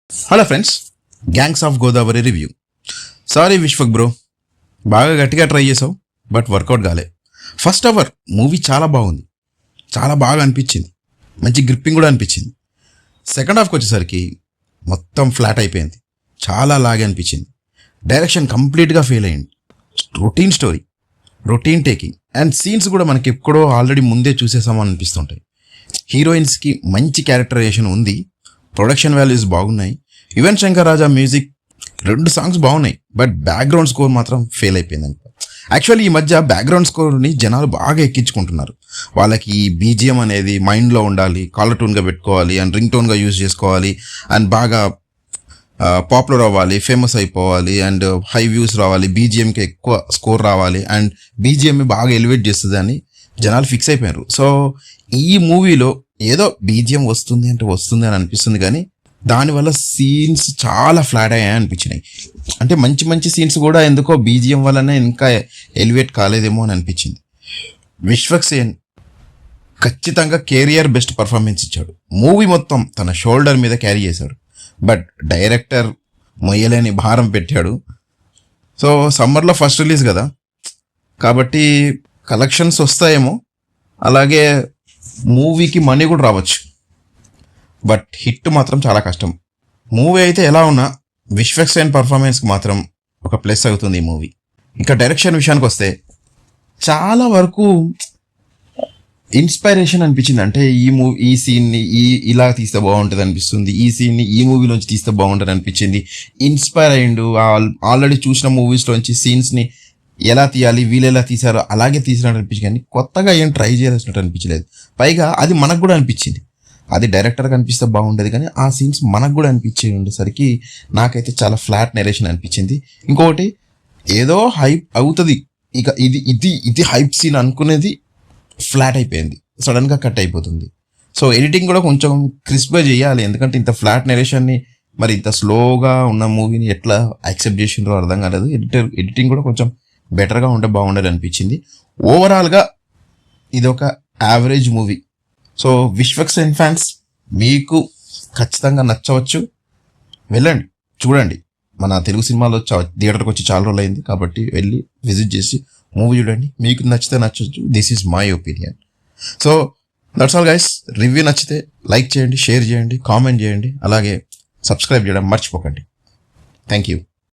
Hello friends, gangs of Godavari review. Sorry Vishwak bro, బాగా గట్టిగా try చేసావు బట్ వర్కౌట్ కాలే. ఫస్ట్ అవర్ మూవీ చాలా బాగుంది, చాలా బాగా అనిపించింది, మంచి గ్రిప్పింగ్ కూడా అనిపించింది. సెకండ్ హాఫ్కి వచ్చేసరికి మొత్తం ఫ్లాట్ అయిపోయింది, చాలా లాగే అనిపించింది. డైరెక్షన్ కంప్లీట్గా ఫెయిల్ అయ్యింది. Routine story, routine taking and scenes కూడా మనకి ఎక్కడో ఆల్రెడీ ముందే చూసేసామని అనిపిస్తుంటాయి. హీరోయిన్స్కి మంచి క్యారెక్టరైజేషన్ ఉంది, ప్రొడక్షన్ వాల్యూస్ బాగున్నాయి. యువన్ శంకర్ రాజా మ్యూజిక్ 2 సాంగ్స్ బాగున్నాయి, బట్ బ్యాక్గ్రౌండ్ స్కోర్ మాత్రం ఫెయిల్ అయిపోయింది. యాక్చువల్లీ ఈ మధ్య బ్యాక్గ్రౌండ్ స్కోర్ని జనాలు బాగా ఎక్కించుకుంటున్నారు. వాళ్ళకి ఈ బీజిఎం అనేది మైండ్లో ఉండాలి, కాలర్ టూన్గా పెట్టుకోవాలి అండ్ రింగ్ టోన్గా యూజ్ చేసుకోవాలి అండ్ బాగా పాపులర్ అవ్వాలి, ఫేమస్ అయిపోవాలి అండ్ హై వ్యూస్ రావాలి, బీజిఎంకి ఎక్కువ స్కోర్ రావాలి అండ్ బీజిఎంని బాగా ఎలివేట్ చేస్తుంది అని జనాలు ఫిక్స్ అయిపోయారు. సో ఈ మూవీలో ఏదో బీజిఎం వస్తుంది అంటే వస్తుంది అని అనిపిస్తుంది, కానీ దానివల్ల సీన్స్ చాలా ఫ్లాట్ అయ్యాయి అనిపించినాయి. అంటే మంచి మంచి సీన్స్ కూడా ఎందుకో బీజిఎం వల్లనే ఇంకా ఎలివేట్ కాలేదేమో అని అనిపించింది. విశ్వక్ సేన్ ఖచ్చితంగా కెరియర్ బెస్ట్ పర్ఫార్మెన్స్ ఇచ్చాడు. మూవీ మొత్తం తన షోల్డర్ మీద క్యారీ చేశాడు, బట్ డైరెక్టర్ మొయ్యలేని భారం పెట్టాడు. సో సమ్మర్లో ఫస్ట్ రిలీజ్ కదా, కాబట్టి కలెక్షన్స్ వస్తాయేమో, అలాగే మూవీకి మనీ కూడా రావచ్చు, బట్ హిట్ మాత్రం చాలా కష్టం. మూవీ అయితే ఎలా ఉన్నా విశ్వక్ సేన్ పర్ఫార్మెన్స్కి మాత్రం ఒక ప్లస్ అవుతుంది ఈ మూవీ. ఇంకా డైరెక్షన్ విషయానికి వస్తే చాలా వరకు ఇన్స్పైరేషన్ అనిపించింది. అంటే ఈ సీన్ని ఇలా తీస్తే బాగుంటుంది అనిపిస్తుంది, ఈ సీన్ని ఈ మూవీలోంచి తీస్తే బాగుంటుంది అనిపించింది. ఇన్స్పైర్ అయ్యిండు, ఆల్రెడీ చూసిన మూవీస్లోంచి సీన్స్ని ఎలా తీయాలి, వీళ్ళు ఎలా తీశారో అలాగే తీసినట్టు అనిపించింది, కానీ కొత్తగా ఏం ట్రై చేయాల్సినట్టు అనిపించలేదు. పైగా అది మనకు కూడా అనిపించింది. అది డైరెక్టర్కి అనిపిస్తే బాగుండేది, కానీ ఆ సీన్స్ మనకు కూడా అనిపించే ఉండేసరికి నాకైతే చాలా ఫ్లాట్ నెరేషన్ అనిపించింది. ఇంకొకటి, ఏదో హైప్ అవుతుంది, ఇక ఇది హైప్ సీన్ అనుకునేది ఫ్లాట్ అయిపోయింది, సడన్గా కట్ అయిపోతుంది. సో ఎడిటింగ్ కూడా కొంచెం క్రిస్ప్గా చేయాలి, ఎందుకంటే ఇంత ఫ్లాట్ నెరేషన్ని మరి ఇంత స్లోగా ఉన్న మూవీని ఎట్లా యాక్సెప్ట్ చేసిండ్రో అర్థం కాలేదు. ఎడిటింగ్ కూడా కొంచెం బెటర్గా ఉంటే బాగుండేది అనిపించింది. ఓవరాల్గా ఇది ఒక average movie. So Vishwak Sen fans మీకు ఖచ్చితంగా నచ్చవచ్చు, వెళ్ళండి చూడండి. మన తెలుగు సినిమాలో థియేటర్కి వచ్చి చాలా రోజులు అయింది, కాబట్టి వెళ్ళి విజిట్ చేసి మూవీ చూడండి, మీకు నచ్చితే నచ్చవచ్చు. This is my opinion. So that's all guys. Review నచ్చితే లైక్ చేయండి, షేర్ చేయండి, కామెంట్ చేయండి, అలాగే సబ్స్క్రైబ్ చేయడం మర్చిపోకండి. Thank you.